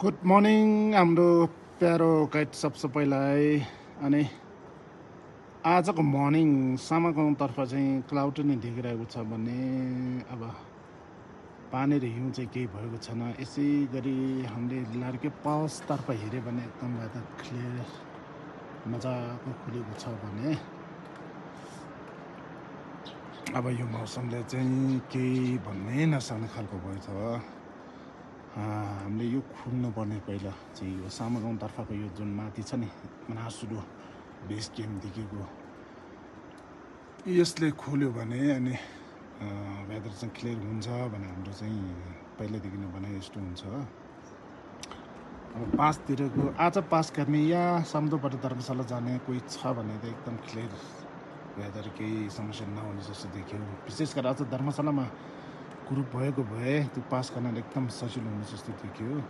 Good morning हाम्रो प्यारो guide सबसे पहिला है। अनि आजको मर्निङ सामागाउँतर्फ चाहिँ क्लाउड नै देखिरहेको छ भने अब पानी र हिउँ चाहिँ केही भएको छैन। यसै गरी हामीले लार्के पासतर्फ हेऱ्यो भने एकदम वेदर क्लियर मजाको खुलेको छ भने अब यो मौसमले चाहिँ केही भन्नै नसक्ने खालको भएछ। हामीले यो खुल्नुपर्ने पहिला चाहिँ यो सामागाउँतर्फको यो जुन माथि छ नि मनासुलु बेस क्याम्प देखेको यसले खोल्यो भने अनि वेदर चाहिँ क्लियर हुन्छ भने हाम्रो चाहिँ पहिल्यैदेखि नै भने यस्तो हुन्छ। अब पासतिरको आज पास गर्ने या सम्झौबाट धर्मशाला जाने कोही छ भने त एकदम क्लियर वेदर केही समस्या नहुने जस्तो देखियो। विशेष गरेर आज धर्मशालामा ग्रुप भएको भए त्यो पास गर्न एकदम सजिलो हुने जस्तो देखियो।